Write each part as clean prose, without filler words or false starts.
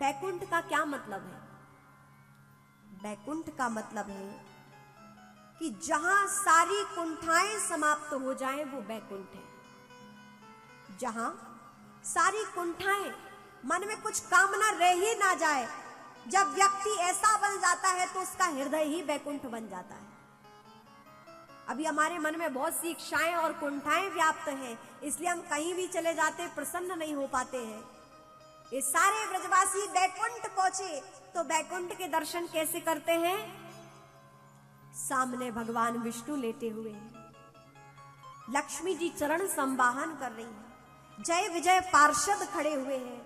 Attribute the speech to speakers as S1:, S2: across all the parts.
S1: बैकुंठ का क्या मतलब है? बैकुंठ का मतलब है कि जहां सारी कुंठाएं समाप्त हो जाएं वो बैकुंठ है। जहां सारी कुंठाएं, मन में कुछ कामना रह ही ना जाए, जब व्यक्ति ऐसा बन जाता है तो उसका हृदय ही बैकुंठ बन जाता है। अभी हमारे मन में बहुत सी इच्छाएं और कुंठाएं व्याप्त हैं, इसलिए हम कहीं भी चले जाते प्रसन्न नहीं हो पाते हैं। ये सारे ब्रजवासी बैकुंठ पहुंचे तो बैकुंठ के दर्शन कैसे करते हैं? सामने भगवान विष्णु लेटे हुए हैं, लक्ष्मी जी चरण संवाहन कर रही हैं, जय विजय पार्षद खड़े हुए हैं,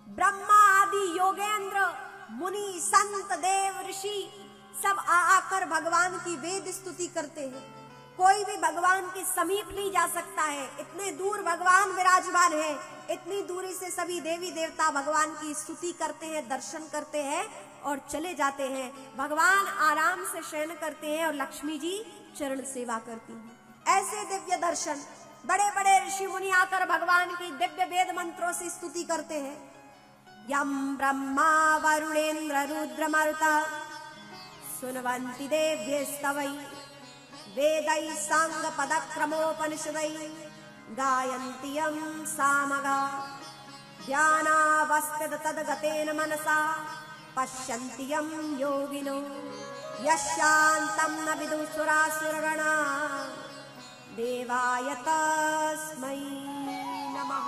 S1: ब्रह्मा आदि योगेंद्र मुनि संत देव ऋषि सब आकर भगवान की वेद स्तुति करते हैं। कोई भी भगवान के समीप नहीं जा सकता है, इतने दूर भगवान विराजमान है। इतनी दूरी से सभी देवी देवता भगवान की स्तुति करते हैं, दर्शन करते हैं और चले जाते हैं। भगवान आराम से शयन करते हैं और लक्ष्मी जी चरण सेवा करती हैं। ऐसे दिव्य दर्शन, बड़े बड़े ऋषि मुनि आकर भगवान की दिव्य वेद मंत्रों से स्तुति करते हैं। यम ब्रह्मा वरुणेन्द्र रुद्र मरुता सुनवंति देव्यस्तवै वेदै सांग पदक्रमोपनिषदै गायन्ति यं सामगा ध्यानावस्थित तद्गतेन मनसा पश्यन्ति यं योगिनो यशान्तं न विदुसुरासुरगणा देवाय तस्मै नमः।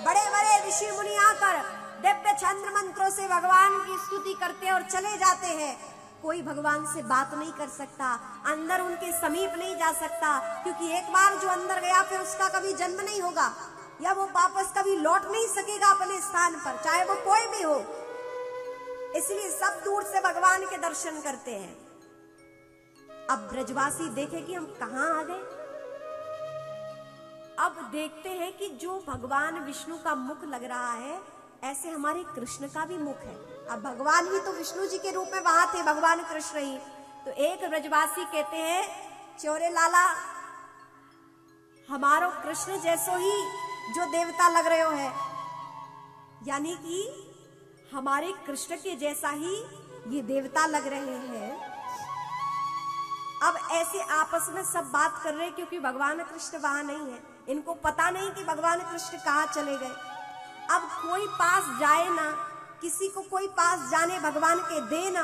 S1: बड़े बड़े ऋषि मुनि आकर दिव्य छंद मंत्रों से भगवान की स्तुति करते और चले जाते हैं। कोई भगवान से बात नहीं कर सकता, अंदर उनके समीप नहीं जा सकता, क्योंकि एक बार जो अंदर गया फिर उसका कभी जन्म नहीं होगा या वो वापस कभी लौट नहीं सकेगा अपने स्थान पर, चाहे वो कोई भी हो। इसलिए सब दूर से भगवान के दर्शन करते हैं। अब ब्रजवासी देखे कि हम कहां आ गए। अब देखते हैं कि जो भगवान विष्णु का मुख लग रहा है, ऐसे हमारे कृष्ण का भी मुख है। अब भगवान ही तो विष्णु जी के रूप में वहां थे, भगवान कृष्ण ही। तो एक ब्रजवासी कहते हैं, चोरे लाला हमारो कृष्ण जैसो ही जो देवता लग रहे हो है, यानी कि हमारे कृष्ण के जैसा ही ये देवता लग रहे हैं। अब ऐसे आपस में सब बात कर रहे हैं, क्योंकि भगवान कृष्ण वहां नहीं है, इनको पता नहीं कि भगवान कृष्ण कहाँ चले गए। अब कोई पास जाए ना, किसी को कोई पास जाने भगवान के दे ना,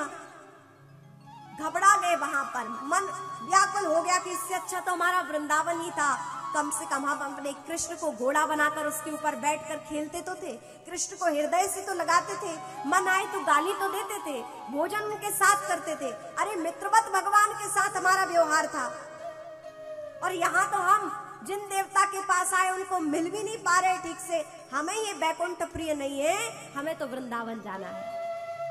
S1: घबरा गए वहां पर, मन व्याकुल हो गया कि इससे अच्छा तो हमारा वृंदावन ही था। कम से कम हम अपने कृष्ण को घोड़ा बनाकर उसके ऊपर बैठकर खेलते तो थे, कृष्ण को हृदय से तो लगाते थे, मन आए तो गाली तो देते थे, भोजन उनके साथ करते थे। अरे मित्रवत भगवान के साथ हमारा व्यवहार था। और यहाँ तो हम जिन देवता के पास आए उनको मिल भी नहीं पा रहे ठीक से। हमें ये बैकुंठ प्रिय नहीं है, हमें तो वृंदावन जाना है।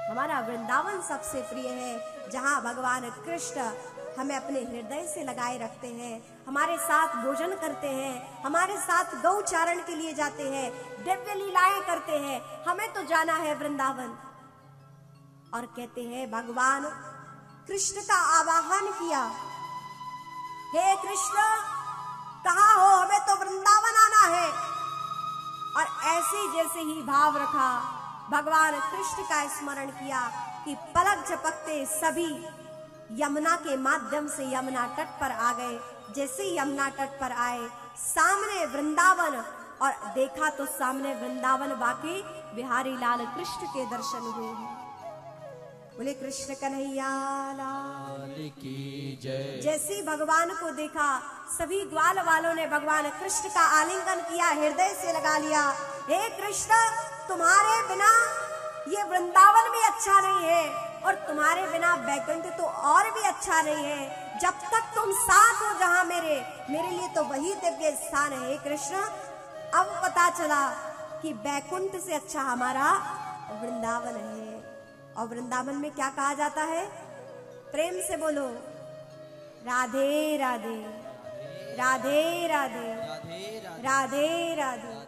S1: हमारा वृंदावन सबसे प्रिय है, जहाँ भगवान कृष्ण हमें अपने हृदय से लगाए रखते हैं, हमारे साथ भोजन करते हैं, हमारे साथ गौचारण के लिए जाते हैं, दिव्य लीलाएं करते हैं। हमें तो जाना है वृंदावन। और कहते हैं भगवान कृष्ण का आवाहन किया, हे कृष्ण कहाँ हो, हमें तो वृंदावन आना है। और ऐसे जैसे ही भाव रखा, भगवान कृष्ण का स्मरण किया कि पलक झपकते सभी यमुना के माध्यम से यमुना तट पर आ गए। जैसे यमुना तट पर आए, सामने वृंदावन, और देखा तो सामने वृंदावन, वाकई बिहारी लाल कृष्ण के दर्शन हुए हैं। बोले कृष्ण कन्हैया लाल की जय। जैसे ही भगवान को देखा, सभी ग्वाल वालों ने भगवान कृष्ण का आलिंगन किया, हृदय से लगा लिया। हे कृष्ण, तुम्हारे बिना ये वृंदावन भी अच्छा नहीं है, और तुम्हारे बिना बैकुंठ तो और भी अच्छा नहीं है। जब तक तुम साथ हो जहां मेरे लिए तो वही दिव्य स्थान है। हे कृष्ण, अब पता चला कि बैकुंठ से अच्छा हमारा वृंदावन है। और वृंदावन में क्या कहा जाता है? प्रेम से बोलो, राधे राधे, राधे राधे, राधे राधे।